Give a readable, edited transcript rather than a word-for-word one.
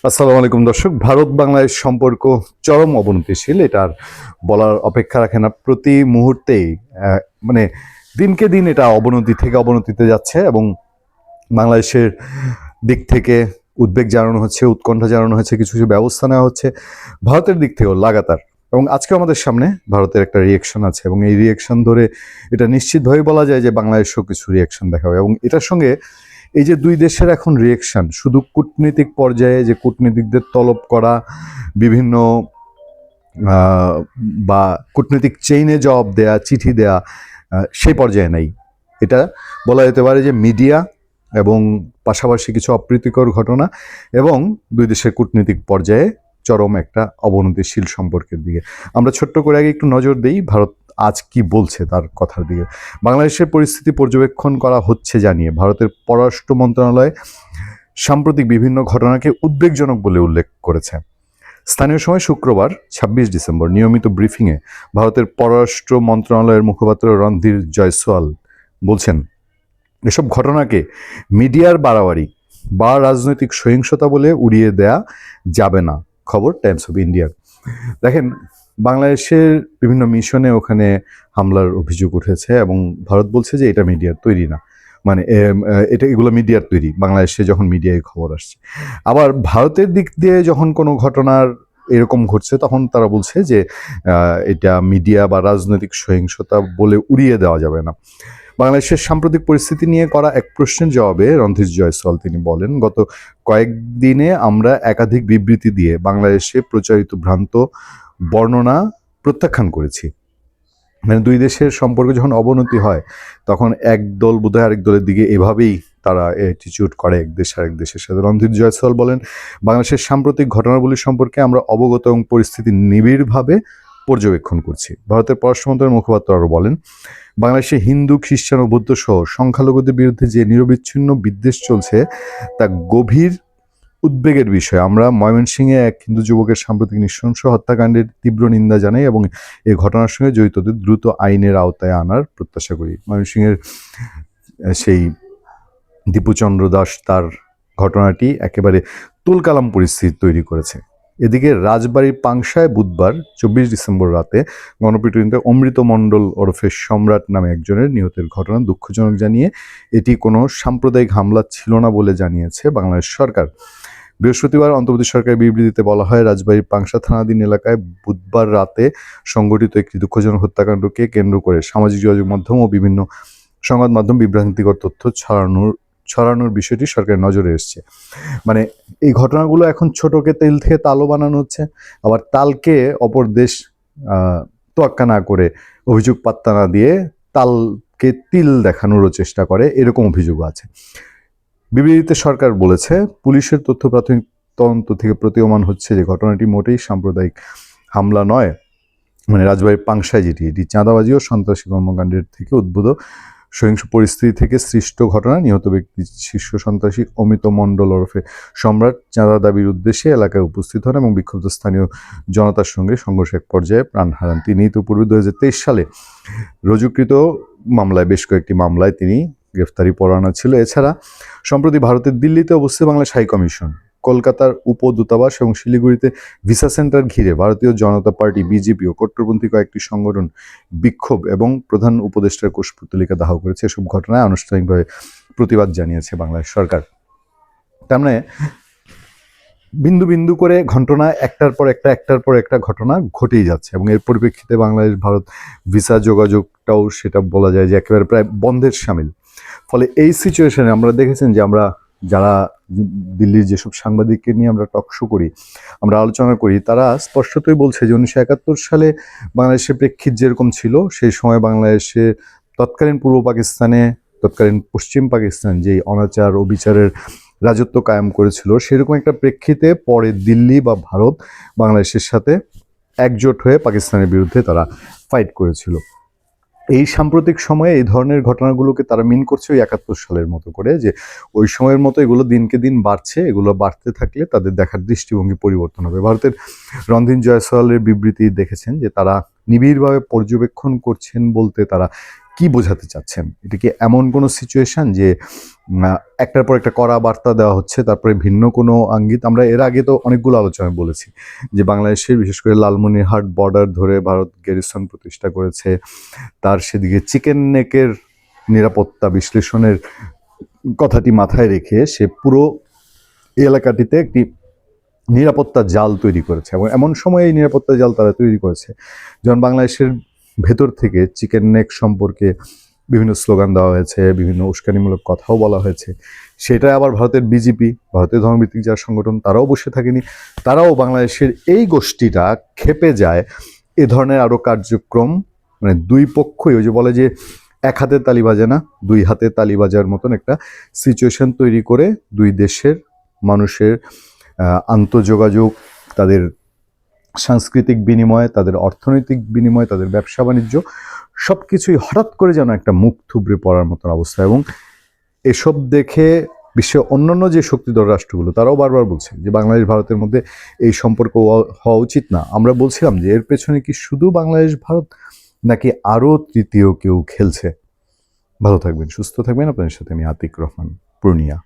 আসসালামু আলাইকুম দর্শক। ভারত বাংলাদেশ সম্পর্ক চরম অবনতিশীল, এটার বলার অপেক্ষা রাখে না। প্রতি মুহূর্তেই মানে দিনকে দিন এটা অবনতি থেকে অবনতিতে যাচ্ছে এবং বাংলাদেশের দিক থেকে উদ্বেগ জানানো হচ্ছে, উৎকণ্ঠা জানানো হচ্ছে, কিছু কিছু ব্যবস্থা নেওয়া হচ্ছে ভারতের দিক থেকেও লাগাতার। এবং আজকে আমাদের সামনে ভারতের একটা রিয়েকশন আছে এবং এই রিয়েকশন ধরে এটা নিশ্চিতভাবে বলা যায় যে বাংলাদেশও কিছু রিয়েকশন দেখাবে। এবং এটার সঙ্গে এই যে দুই দেশের এখন রিয়েকশন শুধু কূটনীতিক পর্যায়ে, যে কূটনীতিকদের তলব করা, বিভিন্ন বা কূটনৈতিক চেইনে জবাব দেয়া, চিঠি দেয়া, সেই পর্যায়ে নাই। এটা বলা যেতে পারে যে মিডিয়া এবং পাশাপাশি কিছু অপ্রীতিকর ঘটনা এবং দুই দেশের কূটনৈতিক পর্যায়ে চরম একটা অবনতিশীল সম্পর্কের দিকে। আমরা ছোট্ট করে আগে একটু নজর দেই ভারত আজ কি বলছে তার কথার দিকে। বাংলাদেশের পরিস্থিতি পর্যবেক্ষণ করা হচ্ছে জানিয়ে ভারতের পররাষ্ট্র মন্ত্রণালয় সাম্প্রতিক বিভিন্ন ঘটনাকে উদ্বেগজনক বলে উল্লেখ করেছে। স্থানীয় সময় শুক্রবার ২৬ ডিসেম্বর নিয়মিত ব্রিফিংয়ে ভারতের পররাষ্ট্র মন্ত্রণালয়ের মুখপাত্র রণধীর জয়সওয়াল বলছেন, এসব ঘটনাকে মিডিয়ার বাড়াবাড়ি বা রাজনৈতিক সহিংসতা বলে উড়িয়ে দেয়া যাবে না। খবর টাইমস অফ ইন্ডিয়ার। দেখেন, বাংলাদেশের বিভিন্ন মিশনে ওখানে হামলার অভিযোগ উঠেছে এবং ভারত বলছে যে এটা মিডিয়ার তৈরি না, মানে এগুলো মিডিয়ার তৈরি। বাংলাদেশে যখন মিডিয়ায় খবর আসছে, আবার ভারতের দিক দিয়ে যখন কোনো ঘটনার এরকম ঘটছে তখন তারা বলছে যে এটা মিডিয়া বা রাজনৈতিক সহিংসতা বলে উড়িয়ে দেওয়া যাবে না। বাংলাদেশের সাম্প্রতিক পরিস্থিতি নিয়ে করা এক প্রশ্নের জবাবে রণধীর জয়সওয়াল তিনি বলেন, গত কয়েকদিনে আমরা একাধিক বিবৃতি দিয়ে বাংলাদেশে প্রচারিত ভ্রান্ত বর্ণনা প্রত্যাখ্যান করেছি। মানে দুই দেশের সম্পর্কে যখন অবনতি হয় তখন এক দল বোধহয় আরেক দলের দিকে এভাবেই তারা অ্যাটিটিউড করে এক দেশ আরেক দেশের সাথে। রণধীর জয়সওয়াল বলেন, বাংলাদেশের সাম্প্রতিক ঘটনাবলী সম্পর্কে আমরা অবগত এবং পরিস্থিতি নিবিড়ভাবে পর্যবেক্ষণ করছি। ভারতের পররাষ্ট্র মন্ত্রণালয়ের মুখপাত্র আরও বলেন, বাংলাদেশে হিন্দু, খ্রিস্টান ও বৌদ্ধ সহ সংখ্যালঘুদের বিরুদ্ধে যে নিরবিচ্ছিন্ন বিদ্বেষ চলছে তা গভীর উদ্বেগের বিষয়। আমরা ময়মনসিংহে এক হিন্দু যুবকের সাম্প্রতিক নৃশংস হত্যাকাণ্ডের তীব্র নিন্দা জানাই এবং এই ঘটনার সঙ্গে জড়িতদের দ্রুত আইনের আওতায় আনার প্রত্যাশা করি। ময়মনসিংহের সেই দীপুচন্দ্র দাস, তার ঘটনাটি একেবারে তুলকালাম পরিস্থিতি তৈরি করেছে। এদিকে রাজবাড়ির পাংশায় বুধবার ২৪ ডিসেম্বর রাতে গণপিটুনিতে অমৃত মণ্ডল ওরফে সম্রাট নামে একজনের নিহতের ঘটনা দুঃখজনক জানিয়ে এটি কোনো সাম্প্রদায়িক হামলা ছিল না বলে জানিয়েছে বাংলাদেশ সরকার। বৃহস্পতিবার অন্তর্বর্তী সরকারের বিবৃতিতে বলা হয়, রাজবাড়ির পাংশা থানাধীন এলাকায় বুধবার রাতে সংঘটিত একটি দুঃখজনক হত্যাকাণ্ডকে কেন্দ্র করে সামাজিক যোগাযোগ মাধ্যম ও বিভিন্ন সংবাদ মাধ্যম বিভ্রান্তিকর তথ্য ছড়ানোর বিষয়টি সরকারের নজরে এসছে। মানে এই ঘটনাগুলো এখন ছোটকে তেল থেকে তালও বানানো হচ্ছে, আবার তালকে অপর দেশ তোয়াক্কা না করে, অভিযোগ পাত্তা না দিয়ে তালকে তিল দেখানোরও চেষ্টা করে, এরকম অভিযোগও আছে। বিবৃতিতে সরকার বলেছে, পুলিশের তথ্য প্রাথমিক তদন্ত থেকে প্রতীয়মান হচ্ছে যে ঘটনাটি মোটেই সাম্প্রদায়িক হামলা নয়। মানে রাজবাড়ির পাংশায় এটি চাঁদাবাজি ও সন্ত্রাসী কর্মকাণ্ডের থেকে উদ্ভূত সহিংস পরিস্থিতি থেকে সৃষ্ট ঘটনা। নিহত ব্যক্তি শীর্ষ সন্ত্রাসী অমিত মণ্ডল ওরফে সম্রাট চাঁদা দাবির উদ্দেশ্যে এলাকায় উপস্থিত হন এবং বিক্ষুব্ধ স্থানীয় জনতার সঙ্গে সংঘর্ষের এক পর্যায়ে প্রাণ হারান। তিনি ইতিপূর্বে ২০২৩ সালে রুজুকৃত মামলায়, বেশ কয়েকটি মামলায় তিনি গ্রেফতারি পরোয়ানা ছিল। এছাড়া সম্প্রতি ভারতের দিল্লিতে অবস্থিত বাংলাদেশ হাই কমিশন, কলকাতার উপদূতাবাস এবং শিলিগুড়িতে ভিসা সেন্টার ঘিরে ভারতীয় জনতা পার্টি, বিজেপি ও কট্টরপন্থী কয়েকটি সংগঠন বিক্ষোভ এবং প্রধান উপদেষ্টার কুশপুত্তলিকা দাহ করেছে। এসব ঘটনায় আনুষ্ঠানিকভাবে প্রতিবাদ জানিয়েছে বাংলাদেশ সরকার। তার মানে বিন্দু বিন্দু করে ঘটনা একটার পর একটা ঘটনা ঘটেই যাচ্ছে এবং এর পরিপ্রেক্ষিতে বাংলাদেশ ভারত ভিসা যোগাযোগটাও সেটা বলা যায় যে একেবারে প্রায় বন্ধের শামিল। ফলে এই সিচুয়েশনে আমরা দেখেছেন যে আমরা যারা দিল্লির যেসব সাংবাদিককে নিয়ে আমরা টকশো করি, আমরা আলোচনা করি, তারা স্পষ্টতই বলছে যে ১৯৭১ সালে বাংলাদেশের প্রেক্ষিত যেরকম ছিল, সেই সময় বাংলাদেশে তৎকালীন পূর্ব পাকিস্তানে, তৎকালীন পশ্চিম পাকিস্তান যেই অনাচার ও বিচারের রাজত্ব কায়েম করেছিল, সেরকম একটা প্রেক্ষিতে পরে দিল্লি বা ভারত বাংলাদেশের সাথে একজোট হয়ে পাকিস্তানের বিরুদ্ধে তারা ফাইট করেছিল। এই সাম্প্রতিক সময়ে এই ধরনের ঘটনাগুলোকে তারা মিন করছে ওই ৭১ সালের মতো করে, যে ওই সময়ের মতো এগুলো দিনকে দিন বাড়ছে, এগুলো বাড়তে থাকলে তাদের দেখার দৃষ্টিভঙ্গি পরিবর্তন হবে। ভারতের রণধীর জয়সওয়ালের বিবৃতি দেখেছেন যে তারা নিবিড়ভাবে পর্যবেক্ষণ করছেন বলতে তারা কি বোঝাতে চাচ্ছেন? এটা কি এমন কোনো সিচুয়েশন যে একটার পর একটা কড়া বার্তা দেওয়া হচ্ছে, তারপরে ভিন্ন কোনো আঙ্গিক? আমরা এর আগে তো অনেকগুলো আলোচনায় বলেছি যে বাংলাদেশের বিশেষ করে লালমনিরহাট বর্ডার ধরে ভারত গ্যারিসন প্রতিষ্ঠা করেছে, তার সেদিকে চিকেন নেকের নিরাপত্তা বিশ্লেষণের কথাটি মাথায় রেখে সে পুরো এলাকাটিতে একটি নিরাপত্তা জাল তৈরি করেছে, এবং এমন সময় এই নিরাপত্তা জাল তারা তৈরি করেছে যখন বাংলাদেশের ভেতর থেকে চিকেন নেক সম্পর্কে বিভিন্ন স্লোগান দেওয়া হয়েছে, বিভিন্ন উস্কানিমূলক কথাও বলা হয়েছে। সেটা আবার ভারতের বিজেপি, ভারতের ধর্মভিত্তিক যারা সংগঠন, তারাও বসে থাকেনি। তারাও বাংলাদেশের এই গোষ্ঠীটা খেপে যায় এ ধরনের আরও কার্যক্রম, মানে দুই পক্ষই ওই যে বলে যে এক হাতে তালি বাজে না, দুই হাতে তালি বাজার মতন একটা সিচুয়েশন তৈরি করে দুই দেশের মানুষের আন্তঃযোগাযোগ, তাদের সাংস্কৃতিক বিনিময়, তাদের অর্থনৈতিক বিনিময়, তাদের ব্যবসা বাণিজ্য সব কিছুই হঠাৎ করে যেন একটা মুখ থুবড়ে পড়ার মতন অবস্থা। এবং এসব দেখে বিশ্বের অন্যান্য যে শক্তিধর রাষ্ট্রগুলো তারাও বারবার বলছে যে বাংলাদেশ ভারতের মধ্যে এই সম্পর্ক হওয়া উচিত না। আমরা বলছিলাম যে এর পেছনে কি শুধু বাংলাদেশ ভারত, নাকি আরও তৃতীয় কেউ খেলছে? ভালো থাকবেন, সুস্থ থাকবেন। আপনাদের সাথে আমি আতিক রহমান, পূর্ণিয়া।